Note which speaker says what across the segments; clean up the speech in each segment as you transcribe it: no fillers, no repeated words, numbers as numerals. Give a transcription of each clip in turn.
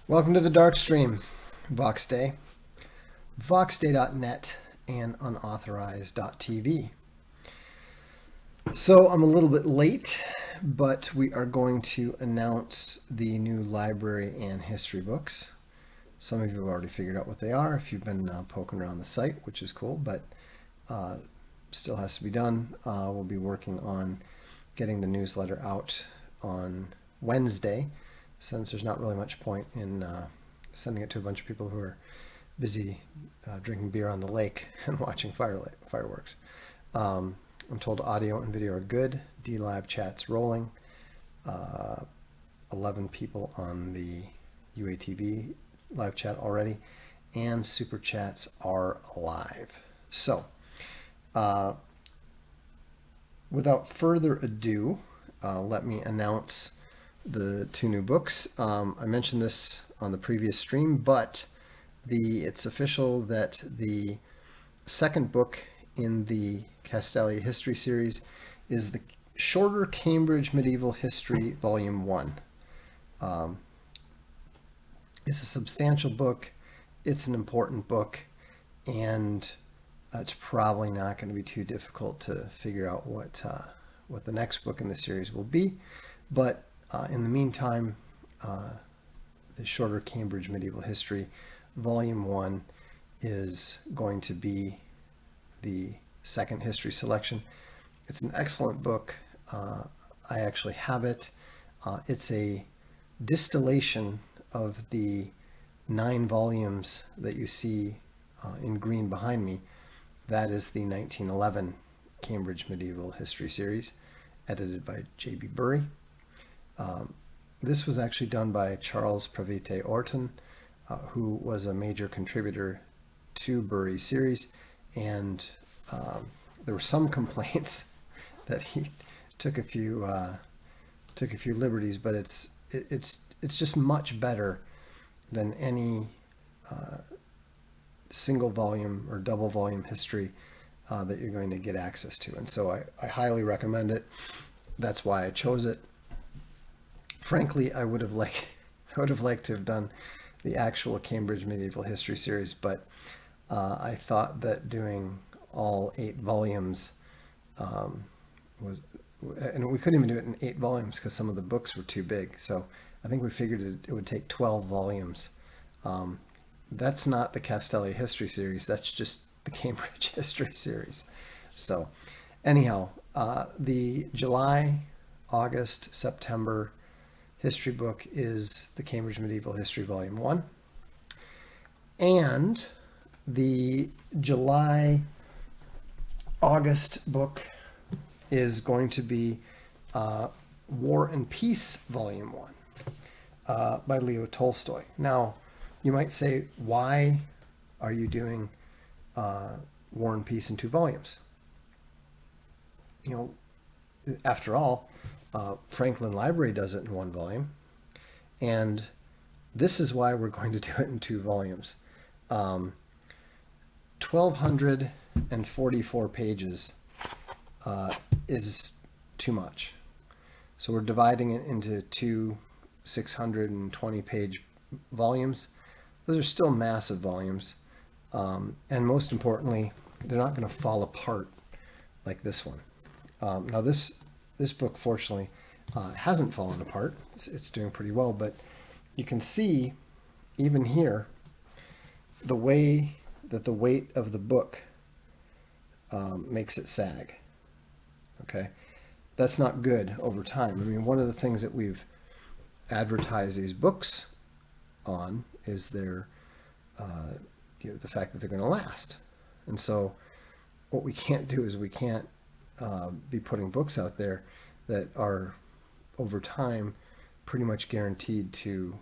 Speaker 1: Welcome to the Darkstream, Vox Day, voxday.net, and unauthorized.tv. So I'm a little bit late, but we are going to announce the new library and history books. Some of you have already figured out what they are if you've been poking around the site, which is cool, but still has to be done. We'll be working on getting the newsletter out on Wednesday, since there's not really much point in sending it to a bunch of people who are busy drinking beer on the lake and watching fireworks. I'm told audio and video are good. D-Live chat's rolling. 11 people on the UATV live chat already, and super chats are alive. So, without further ado, let me announce the two new books. I mentioned this on the previous stream, but it's official that the second book in the Castalia History series is the shorter Cambridge Medieval History Volume 1. It's a substantial book, it's an important book, and it's probably not going to be too difficult to figure out what the next book in the series will be. But in the meantime, the shorter Cambridge Medieval History Volume 1 is going to be the second history selection. It's an excellent book. I actually have it. It's a distillation of the 9 volumes that you see in green behind me. That is the 1911 Cambridge Medieval History series, edited by J.B. Bury. This was actually done by Charles Pravete Orton, who was a major contributor to Bury's series, and there were some complaints that he took a few liberties, but it's just much better than any single volume or double volume history that you're going to get access to, and so I highly recommend it. That's why I chose it. Frankly, I would have liked to have done the actual Cambridge Medieval History series, but I thought that doing all 8 volumes was, and we couldn't even do it in 8 volumes because some of the books were too big. So I think we figured it would take 12 volumes. That's not the Castalia History series. That's just the Cambridge History series. So anyhow, the July, August, September history book is the Cambridge Medieval History Volume 1. And the July, August book is going to be War and Peace Volume 1 by Leo Tolstoy. Now, you might say, why are you doing War and Peace in 2 volumes? You know, after all, Franklin Library does it in 1 volume, and this is why we're going to do it in 2 volumes. 1,244 pages is too much, so we're dividing it into 2 620-page volumes. Those are still massive volumes, and most importantly, they're not going to fall apart like this one. Now this book, fortunately, hasn't fallen apart. It's doing pretty well, but you can see, even here, the way that the weight of the book makes it sag. Okay? That's not good over time. I mean, one of the things that we've advertised these books on is their, the fact that they're going to last. And so what we can't do is we can't be putting books out there that are over time pretty much guaranteed to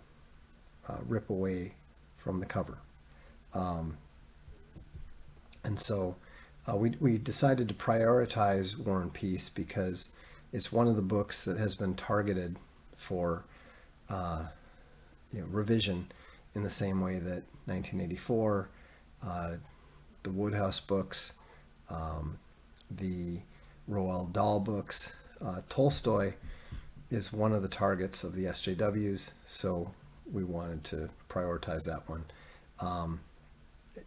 Speaker 1: rip away from the cover. And so we decided to prioritize War and Peace because it's one of the books that has been targeted for revision in the same way that 1984, the Woodhouse books, the Roald Dahl books, Tolstoy is one of the targets of the SJWs, so we wanted to prioritize that one.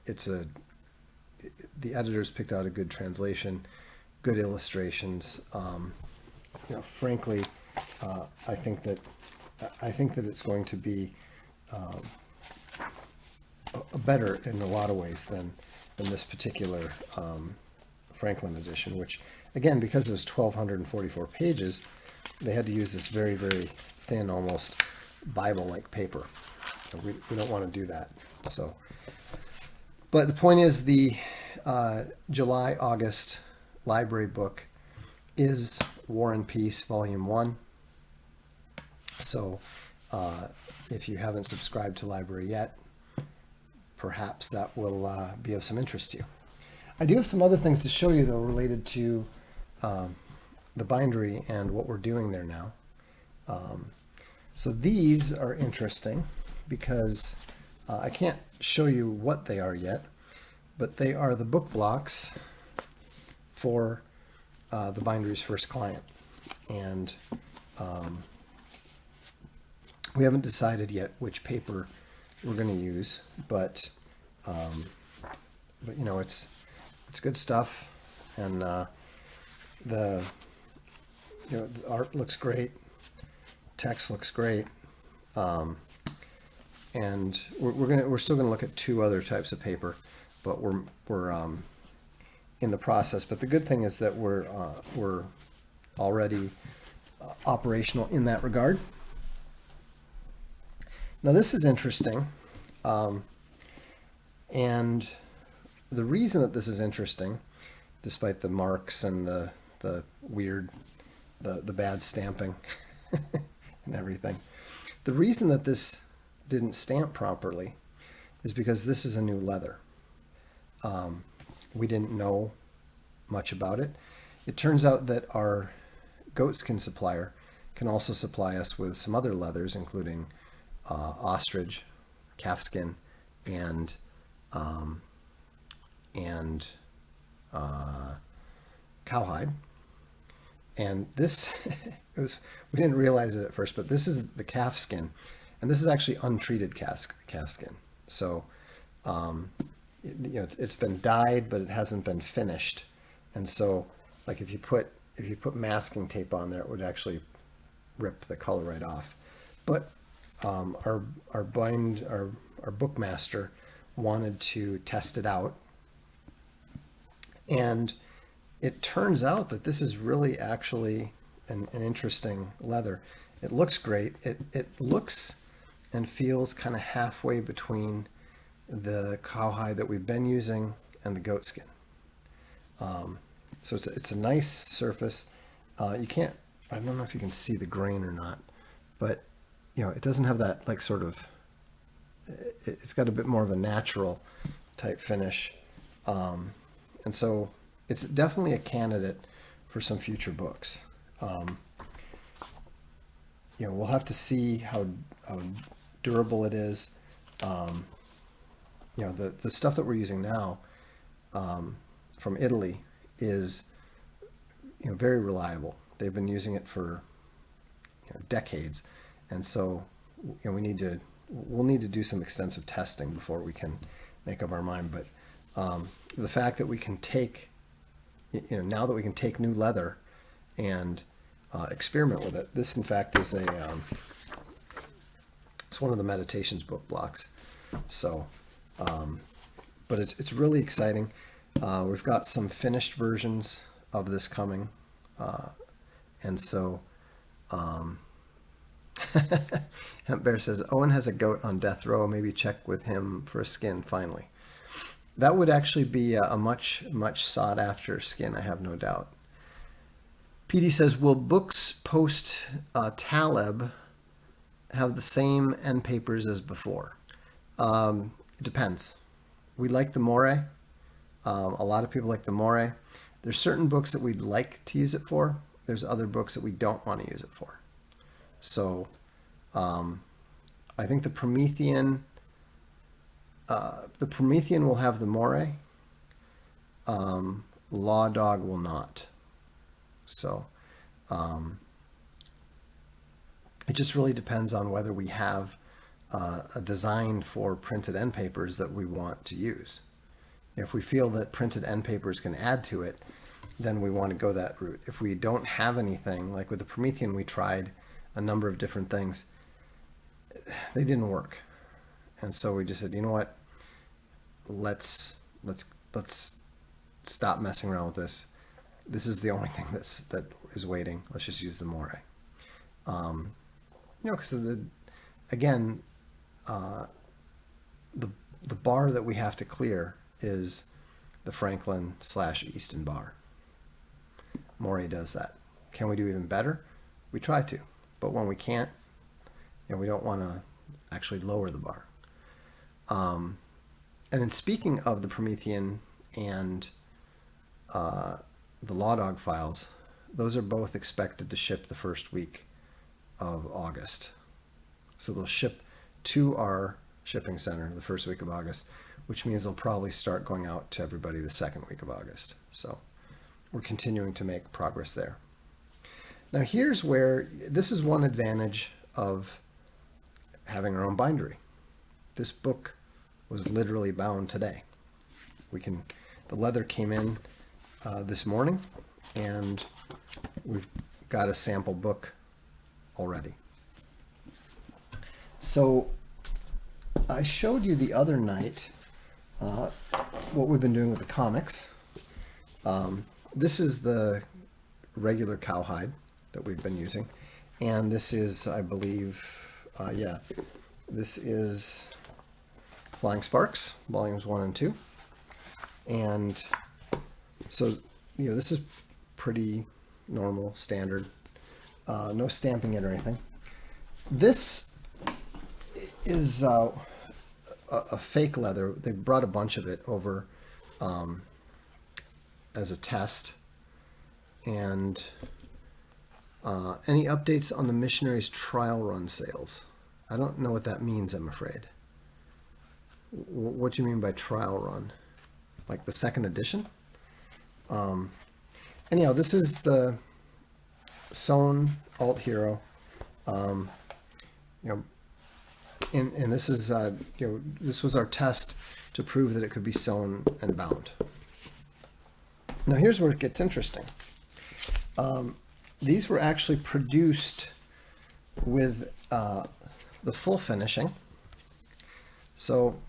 Speaker 1: It's a the editors picked out a good translation, good illustrations. Frankly, I think that it's going to be better in a lot of ways than this particular Franklin edition, which again, because it was 1,244 pages, they had to use this very, very thin, almost Bible-like paper. We don't want to do that. So, but the point is, the July-August library book is War and Peace, Volume 1. So if you haven't subscribed to library yet, perhaps that will be of some interest to you. I do have some other things to show you, though, related to the bindery and what we're doing there now. So these are interesting because I can't show you what they are yet, but they are the book blocks for the bindery's first client. And we haven't decided yet which paper we're going to use, but you know, it's good stuff, and the art looks great, text looks great, and we're still gonna look at two other types of paper, but we're in the process. But the good thing is that we're already operational in that regard. Now this is interesting, and the reason that this is interesting, despite the marks and the weird, the bad stamping and everything, the reason that this didn't stamp properly is because this is a new leather. We didn't know much about it. It turns out that our goatskin supplier can also supply us with some other leathers, including ostrich, calfskin, and cowhide. And this we didn't realize it at first, but this is the calfskin, and this is actually untreated calfskin. So it's been dyed, but it hasn't been finished. And so, like, if you put masking tape on there, it would actually rip the color right off. But our bookmaster wanted to test it out, and it turns out that this is really actually an interesting leather. It looks great. It looks and feels kind of halfway between the cowhide that we've been using and the goatskin. So it's a nice surface. I don't know if you can see the grain or not, but it doesn't have that, like, sort of, it's got a bit more of a natural type finish. And so it's definitely a candidate for some future books. We'll have to see how durable it is. The stuff that we're using now from Italy is very reliable. They've been using it for decades, and so we'll need to do some extensive testing before we can make up our mind. But the fact that we can take now that we can take new leather and experiment with it. This, in fact, is it's one of the Meditations book blocks. So, but it's really exciting. We've got some finished versions of this coming, and so Hemp Bear says Owen has a goat on death row. Maybe check with him for a skin finally. That would actually be a much sought after skin, I have no doubt. PD says, will books post Taleb have the same end papers as before? It depends. We like the Moire. A lot of people like the Moire. There's certain books that we'd like to use it for. There's other books that we don't want to use it for. So I think the Promethean will have the Moire. Law Dog will not. So it just really depends on whether we have a design for printed end papers that we want to use. If we feel that printed end papers can add to it, then we want to go that route. If we don't have anything, like with the Promethean, we tried a number of different things. They didn't work. And so we just said, you know what? Let's stop messing around with this. This is the only thing that is waiting. Let's just use the Moray. Because again, the bar that we have to clear is the Franklin/Easton bar. Moray does that. Can we do even better? We try to, but when we can't, we don't want to actually lower the bar. And in speaking of the Promethean and the Law Dog files, those are both expected to ship the first week of August. So they'll ship to our shipping center the first week of August, which means they'll probably start going out to everybody the second week of August. So we're continuing to make progress there. Now here's where, this is one advantage of having our own bindery. This book was literally bound today. The leather came in this morning, and we've got a sample book already. So I showed you the other night what we've been doing with the comics. This is the regular cowhide that we've been using, and this is, I believe, this is Flying Sparks, volumes 1 and 2. And so, this is pretty normal, standard, no stamping it or anything. This is a fake leather. They brought a bunch of it over as a test. And any updates on the Missionaries trial run sales? I don't know what that means, I'm afraid. What do you mean by trial run? Like the second edition? Anyhow, this is the sewn alt hero. And this is this was our test to prove that it could be sewn and bound. Now here's where it gets interesting. These were actually produced with the full finishing. So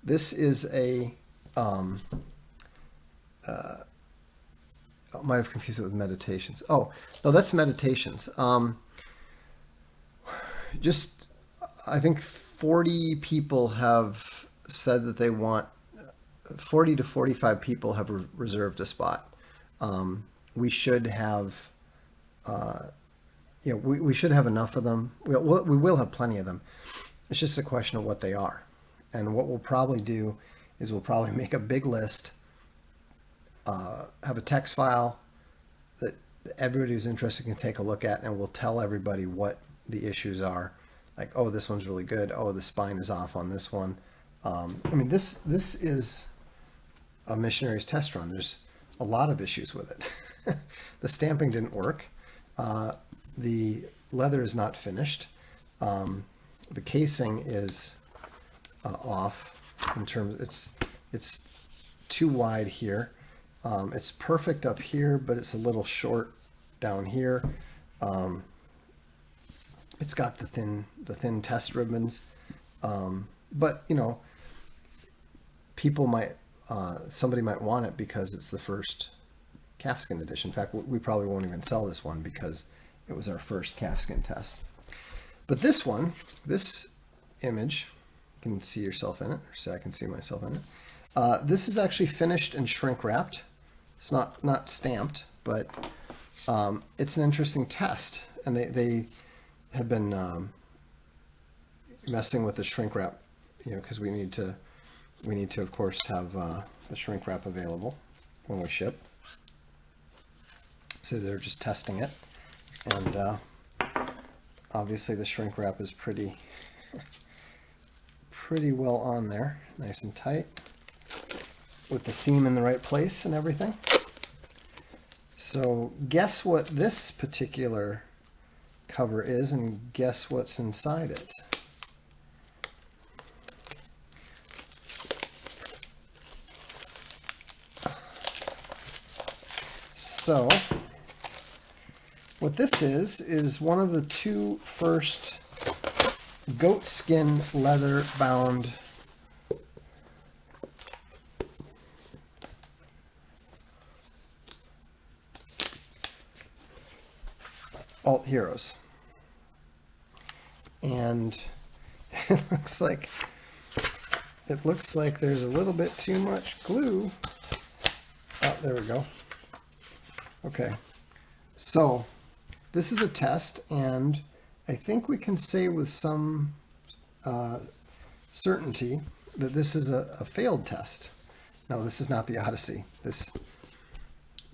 Speaker 1: this is a I might have confused it with Meditations. Oh, no, that's Meditations. Just, I think 40 people have said that they want, 40 to 45 people have reserved a spot. We should have, we should have enough of them. We will have plenty of them. It's just a question of what they are. And what we'll probably do is we'll probably make a big list, have a text file that everybody who's interested can take a look at, and we'll tell everybody what the issues are. Like, oh, this one's really good. Oh, the spine is off on this one. I mean, this is a Missionaries test run. There's a lot of issues with it. The stamping didn't work. The leather is not finished. The casing is off in terms, it's too wide here. It's perfect up here, but it's a little short down here. It's got the thin test ribbons, but people might, somebody might want it because it's the first calfskin edition. In fact, we probably won't even sell this one because it was our first calfskin test. But this one, this image, you can see yourself in it, or say I can see myself in it. This is actually finished and shrink wrapped. It's not stamped, but it's an interesting test, and they have been messing with the shrink wrap, because we need to of course have the shrink wrap available when we ship. So they're just testing it, and obviously the shrink wrap is pretty well on there, nice and tight, with the seam in the right place and everything. So guess what this particular cover is, and guess what's inside it. So what this is one of the two first goat skin leather bound alt heroes. And it looks like there's a little bit too much glue. Oh, there we go. Okay. So this is a test, and I think we can say with some certainty that this is a failed test. No, this is not the Odyssey. This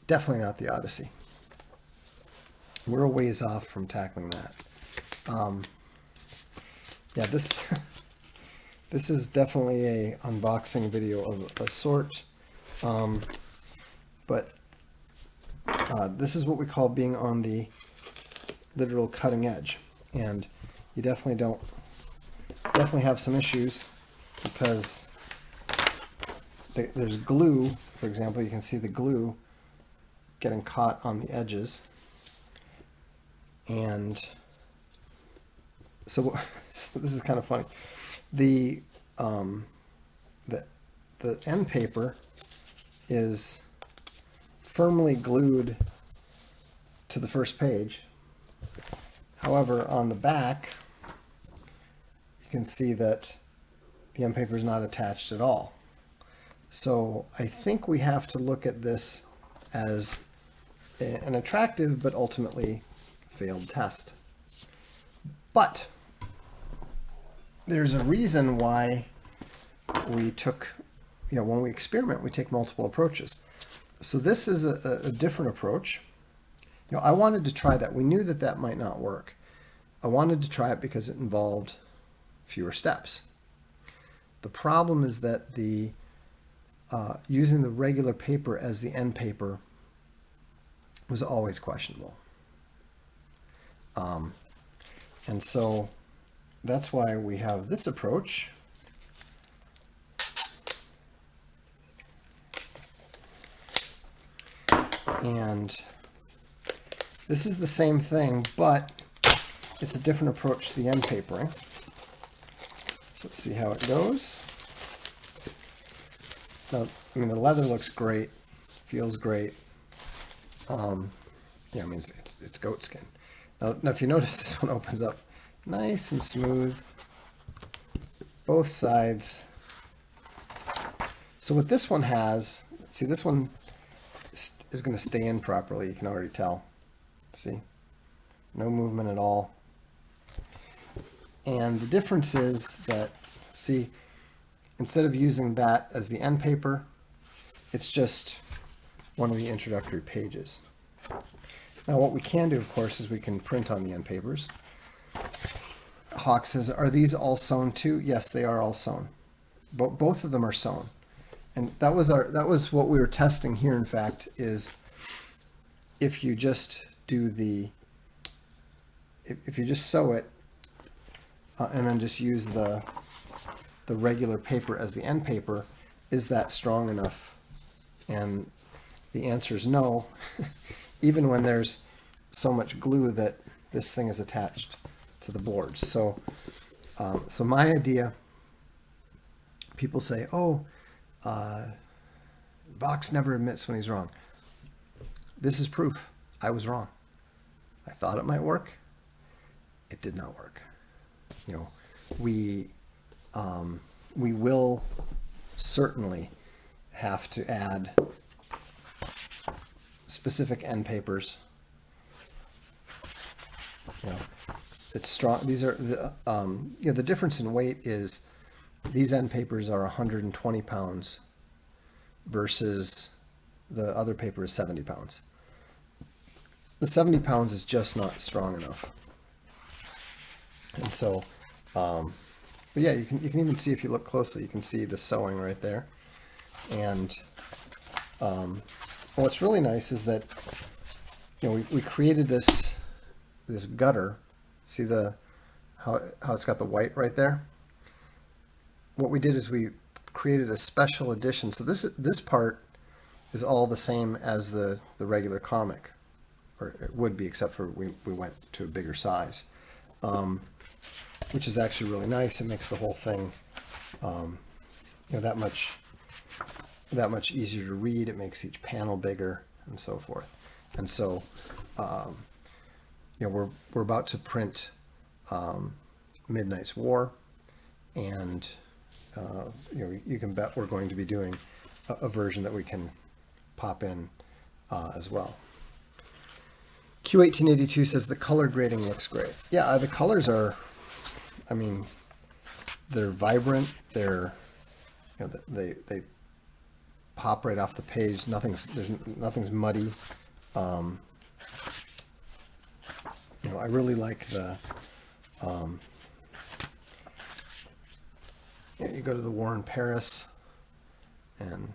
Speaker 1: definitely not the Odyssey. We're a ways off from tackling that. Yeah, this this is definitely a unboxing video of a sort, but this is what we call being on the literal cutting edge, and you definitely have some issues because there's glue. For example, you can see the glue getting caught on the edges, and so this is kind of funny. The end paper is firmly glued to the first page. However, on the back, you can see that the end paper is not attached at all. So I think we have to look at this as an attractive but ultimately failed test. But there's a reason why we took, when we experiment, we take multiple approaches. So this is a different approach. I wanted to try that. We knew that that might not work. I wanted to try it because it involved fewer steps. The problem is that the using the regular paper as the end paper was always questionable. And so that's why we have this approach. And this is the same thing, but it's a different approach to the end papering. So let's see how it goes. Now, I mean, the leather looks great, feels great. Yeah, I mean, it's goat skin. Now, if you notice, this one opens up nice and smooth, both sides. So what this one has, see, this one is going to stay in properly. You can already tell. See, no movement at all. And the difference is that, see, instead of using that as the end paper, it's just one of the introductory pages. Now what we can do, of course, is we can print on the end papers. Hawk says, are these all sewn too? Yes, they are all sewn. Both of them are sewn. And that was what we were testing here, in fact, is if you just do if you just sew it and then just use the regular paper as the end paper, is that strong enough? And the answer is no, even when there's so much glue that this thing is attached to the boards. So, so my idea, people say, oh, Box never admits when he's wrong. This is proof. I was wrong. I thought it might work. It did not work. We will certainly have to add specific end papers. It's strong. These are the difference in weight is these end papers are 120 pounds versus the other paper is 70 pounds. The 70 pounds is just not strong enough. And so, but yeah, you can even see, if you look closely, you can see the sewing right there. And what's really nice is that we created this gutter. See how it's got the white right there? What we did is we created a special edition. So this part is all the same as the regular comic, or it would be, except for we went to a bigger size, which is actually really nice. It makes the whole thing that much easier to read. It makes each panel bigger and so forth. And so we're about to print Midnight's War, and you can bet we're going to be doing a version that we can pop in as well. Q1882 says the color grading looks great. Yeah, the colors are, I mean, they're vibrant. They're, they pop right off the page. Nothing's muddy. I really like the. You go to the War in Paris, and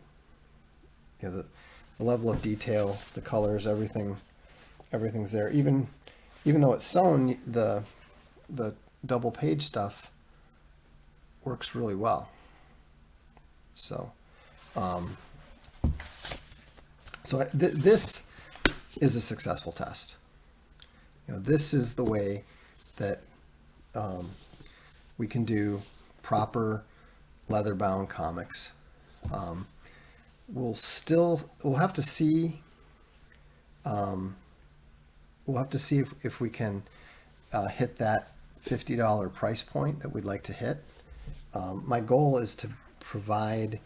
Speaker 1: the level of detail, the colors, everything's there. Even though it's sewn, the double page stuff works really well. So, this is a successful test. This is the way that we can do proper leather-bound comics. We'll have to see. We'll have to see if we can hit that $50 price point that we'd like to hit. My goal is to provide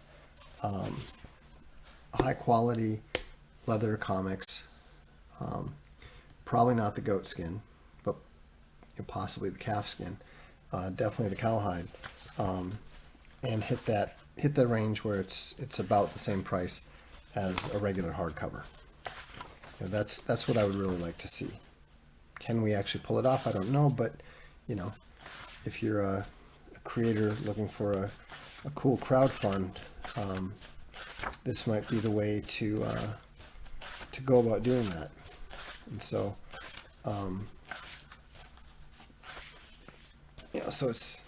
Speaker 1: high quality leather comics, probably not the goat skin, but possibly the calf skin, definitely the cowhide, and hit the range where it's about the same price as a regular hardcover. That's what I would really like to see. Can we actually pull it off? I don't know, but if you're a creator looking for a cool crowd fund, this might be the way to go about doing that. And so, so it's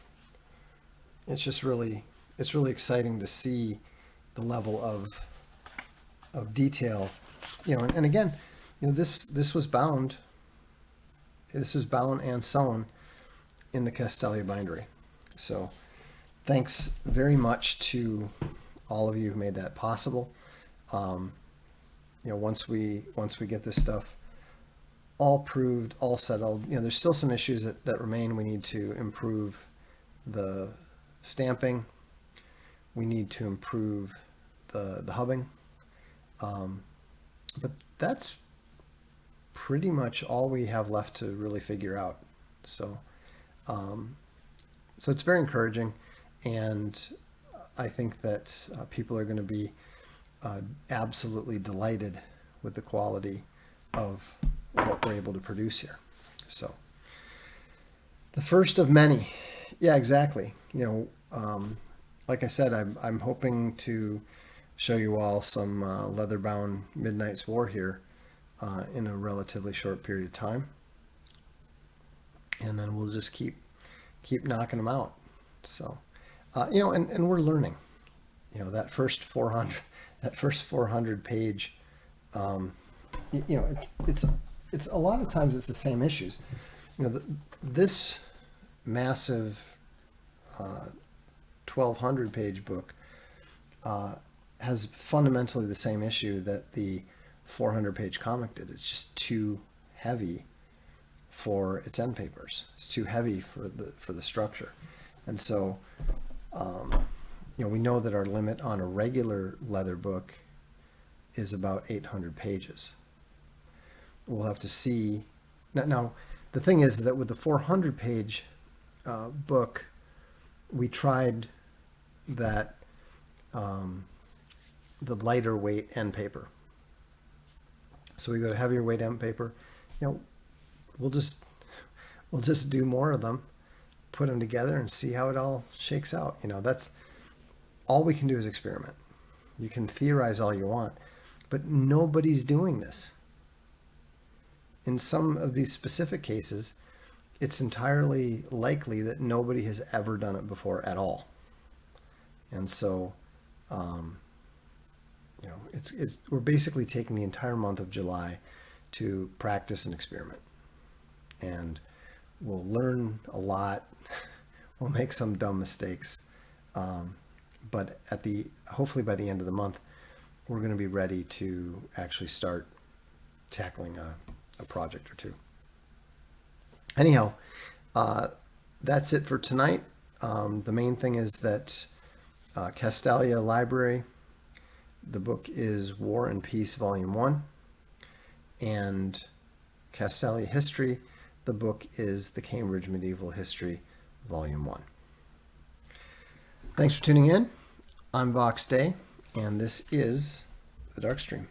Speaker 1: just really exciting to see the level of detail. And again, this was bound. This is bound and sewn in the Castelia bindery. So thanks very much to all of you who made that possible. Once we get this stuff all proved, all settled, there's still some issues that remain. We need to improve the stamping. We need to improve the hubbing. But that's pretty much all we have left to really figure out. So, so it's very encouraging, and I think that people are going to be absolutely delighted with the quality of what we're able to produce here. So, the first of many. Yeah, exactly. Like I said, I'm hoping to show you all some leather-bound Midnight's War here in a relatively short period of time, and then we'll just keep knocking them out. So, and we're learning. That first 400 page. It's a lot of times it's the same issues. This massive 1,200 page book has fundamentally the same issue that the 400 page comic did. It's just too heavy for its end papers. It's too heavy for the structure. And so we know that our limit on a regular leather book is about 800 pages. We'll have to see. Now the thing is that with the 400 page book, we tried that the lighter weight end paper. So we go to heavier weight end paper. We'll just do more of them, put them together, and see how it all shakes out. That's all we can do is experiment. You can theorize all you want, but nobody's doing this. In some of these specific cases, it's entirely likely that nobody has ever done it before at all. And so, we're basically taking the entire month of July to practice and experiment, and we'll learn a lot. We'll make some dumb mistakes, but hopefully by the end of the month, we're going to be ready to actually start tackling a project or two. Anyhow, that's it for tonight. The main thing is that Castalia Library, the book is War and Peace, Volume 1, and Castalia History, the book is The Cambridge Medieval History, Volume 1. Thanks for tuning in. I'm Vox Day, and this is the Darkstream.